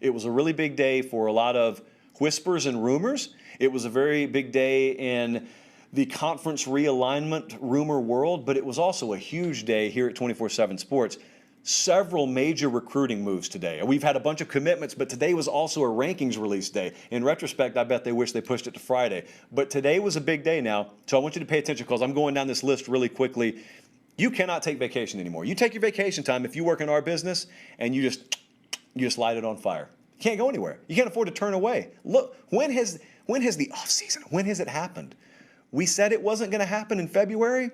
It was a really big day for a lot of whispers and rumors. It was a very big day in the conference realignment rumor world, but it was also a huge day here at 24/7 Sports. Several major recruiting moves today. We've had a bunch of commitments, but today was also a rankings release day. In retrospect, I bet they wish they pushed it to Friday. But today was a big day now, so I want you to pay attention because I'm going down this list really quickly. You cannot take vacation anymore. You take your vacation time if you work in our business and you just light it on fire. You can't go anywhere. You can't afford to turn away. Look, when has the off season, when has it happened? We said it wasn't going to happen in February.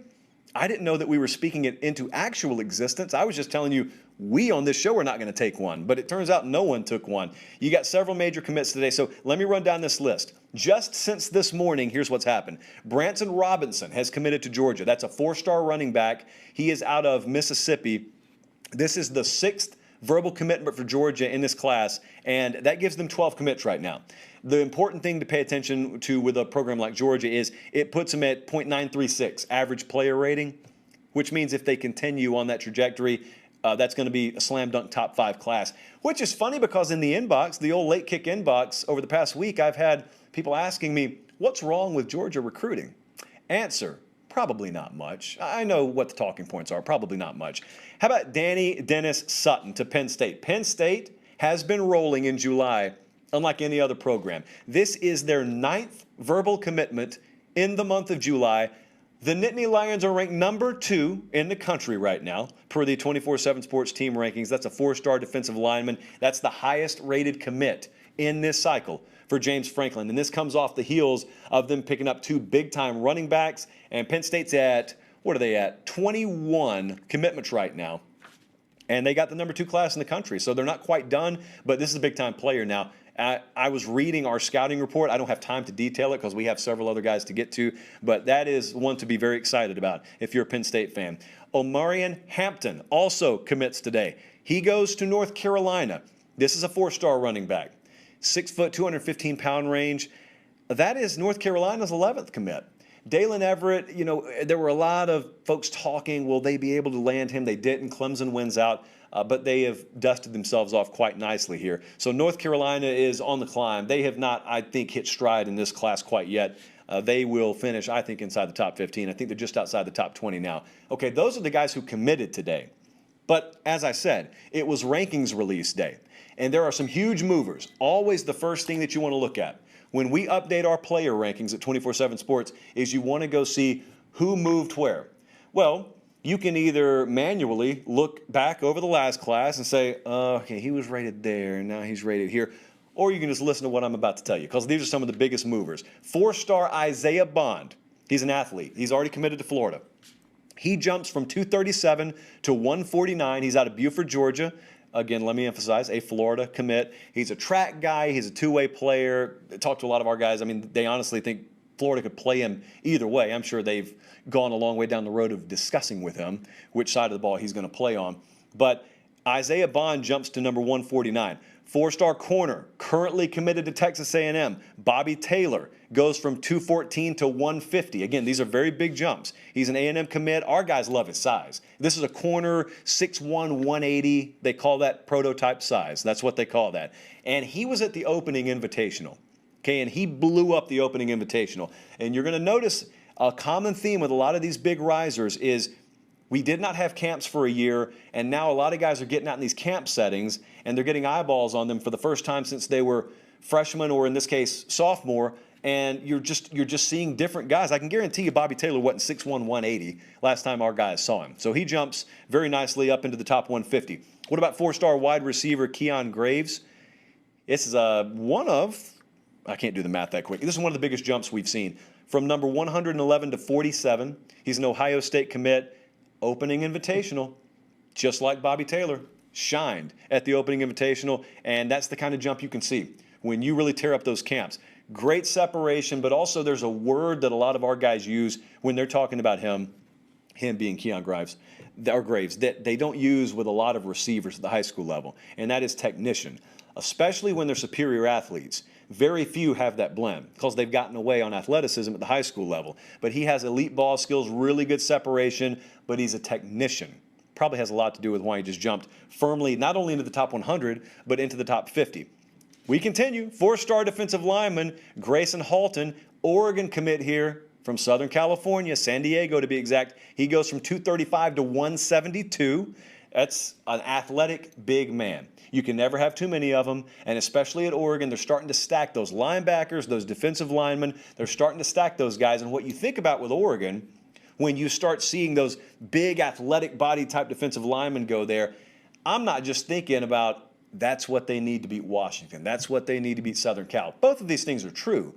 I didn't know that we were speaking it into actual existence. I was just telling you we on this show are not going to take one, but it turns out no one took one. You got several major commits today, so let me run down this list. Just since this morning, here's what's happened. Branson Robinson has committed to Georgia. That's a 4-star running back. He is out of Mississippi. This is the 6th verbal commitment for Georgia in this class, and that gives them 12 commits right now. The important thing to pay attention to with a program like Georgia is it puts them at .936 average player rating, which means if they continue on that trajectory, that's going to be a slam dunk top 5 class, which is funny because in the inbox, the old late kick inbox over the past week, I've had people asking me, what's wrong with Georgia recruiting? Answer, probably not much. I know what the talking points are, probably not much. How about Danny Dennis Sutton to Penn State? Penn State has been rolling in July unlike any other program. This is their 9th verbal commitment in the month of July. The Nittany Lions are ranked number 2 in the country right now per the 24/7 Sports team rankings. That's a 4-star defensive lineman. That's the highest rated commit in this cycle for James Franklin. And this comes off the heels of them picking up 2 big-time running backs. And Penn State's at, what are they at? 21 commitments right now. And they got the number 2 class in the country. So they're not quite done, but this is a big-time player now. I was reading our scouting report. I don't have time to detail it because we have several other guys to get to, but that is one to be very excited about if you're a Penn State fan. Omarion Hampton also commits today. He goes to North Carolina. This is a 4-star running back. 6 foot, 215-pound range. That is North Carolina's 11th commit. Dalen Everett, there were a lot of folks talking, will they be able to land him? They didn't. Clemson wins out. But they have dusted themselves off quite nicely here. So North Carolina is on the climb. They have not, I think, hit stride in this class quite yet. They will finish, I think, inside the top 15. I think they're just outside the top 20 now. Okay, those are the guys who committed today. But as I said, it was rankings release day. And there are some huge movers. Always the first thing that you want to look at when we update our player rankings at 24/7 Sports is you want to go see who moved where. Well, you can either manually look back over the last class and say, okay, he was rated there, and now he's rated here. Or you can just listen to what I'm about to tell you, because these are some of the biggest movers. 4-star Isaiah Bond. He's an athlete. He's already committed to Florida. He jumps from 237 to 149. He's out of Beaufort, Georgia. Again, let me emphasize, a Florida commit. He's a track guy. He's a two-way player. I talked to a lot of our guys. I mean, they honestly think Florida could play him either way. I'm sure they've gone a long way down the road of discussing with him which side of the ball he's going to play on. But Isaiah Bond jumps to number 149. 4-star corner, currently committed to Texas A&M. Bobby Taylor goes from 214 to 150. Again, these are very big jumps. He's an A&M commit. Our guys love his size. This is a corner, 6'1", 180. They call that prototype size. That's what they call that. And he was at the opening invitational. Okay, and he blew up the opening invitational. And you're going to notice a common theme with a lot of these big risers is we did not have camps for a year, and now a lot of guys are getting out in these camp settings, and they're getting eyeballs on them for the first time since they were freshmen or, in this case, sophomore, and you're just seeing different guys. I can guarantee you Bobby Taylor wasn't 6'1", 180 last time our guys saw him. So he jumps very nicely up into the top 150. What about 4-star wide receiver Keon Graves? This is one of, I can't do the math that quick. This is one of the biggest jumps we've seen. From number 111 to 47, he's an Ohio State commit. Opening invitational, just like Bobby Taylor, shined at the opening invitational, and that's the kind of jump you can see when you really tear up those camps. Great separation, but also there's a word that a lot of our guys use when they're talking about him being Keon Graves, that they don't use with a lot of receivers at the high school level, and that is technician, especially when they're superior athletes. Very few have that blend because they've gotten away on athleticism at the high school level. But he has elite ball skills, really good separation, but he's a technician. Probably has a lot to do with why he just jumped firmly, not only into the top 100, but into the top 50. We continue. 4-star defensive lineman Grayson Halton, Oregon commit here from Southern California, San Diego to be exact. He goes from 235 to 172. That's an athletic big man. You can never have too many of them, and especially at Oregon, they're starting to stack those linebackers, those defensive linemen. They're starting to stack those guys, and what you think about with Oregon, when you start seeing those big athletic body type defensive linemen go there, I'm not just thinking about that's what they need to beat Washington. That's what they need to beat Southern Cal. Both of these things are true,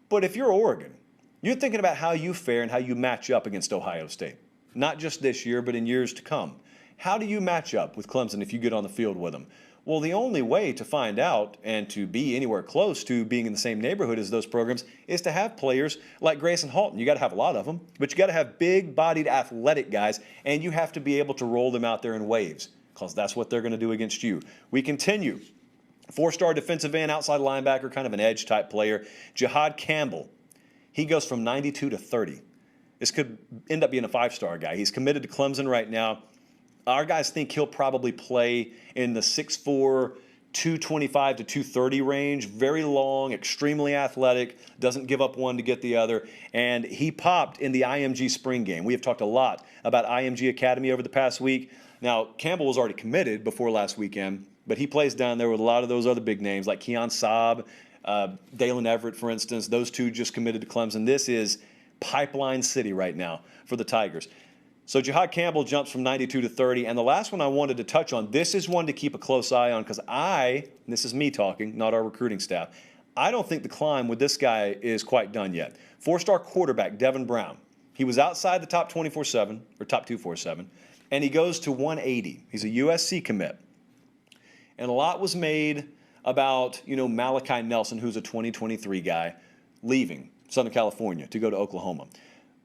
but if you're Oregon, you're thinking about how you fare and how you match up against Ohio State, not just this year, but in years to come. How do you match up with Clemson if you get on the field with them? Well, the only way to find out and to be anywhere close to being in the same neighborhood as those programs is to have players like Grayson Halton. You got to have a lot of them, but you got to have big-bodied athletic guys, and you have to be able to roll them out there in waves because that's what they're going to do against you. We continue. 4-star defensive end, outside linebacker, kind of an edge type player, Jihad Campbell. He goes from 92 to 30. This could end up being a 5-star guy. He's committed to Clemson right now. Our guys think he'll probably play in the 6'4", 225 to 230 range. Very long, extremely athletic, doesn't give up one to get the other. And he popped in the IMG spring game. We have talked a lot about IMG Academy over the past week. Now, Campbell was already committed before last weekend, but he plays down there with a lot of those other big names like Keon Saab, Dalen Everett, for instance. Those two just committed to Clemson. This is pipeline city right now for the Tigers. So Jihad Campbell jumps from 92 to 30. And the last one I wanted to touch on, this is one to keep a close eye on because this is me talking, not our recruiting staff, I don't think the climb with this guy is quite done yet. 4-star quarterback Devin Brown. He was outside the top 24/7 or top 247, and he goes to 180. He's a USC commit. And a lot was made about, Malachi Nelson, who's a 2023 guy, leaving Southern California to go to Oklahoma.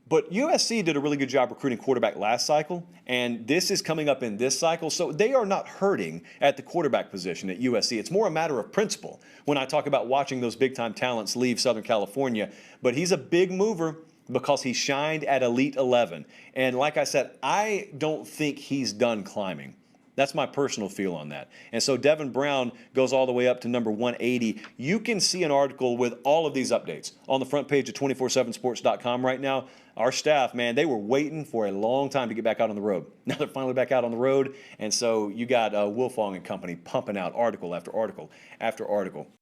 But USC did a really good job recruiting quarterback last cycle, and this is coming up in this cycle. So they are not hurting at the quarterback position at USC. It's more a matter of principle when I talk about watching those big-time talents leave Southern California. But he's a big mover because he shined at Elite 11. And like I said, I don't think he's done climbing. That's my personal feel on that. And so Devin Brown goes all the way up to number 180. You can see an article with all of these updates on the front page of 247sports.com right now. Our staff, man, they were waiting for a long time to get back out on the road. Now they're finally back out on the road. And so you got Wilfong and company pumping out article after article after article.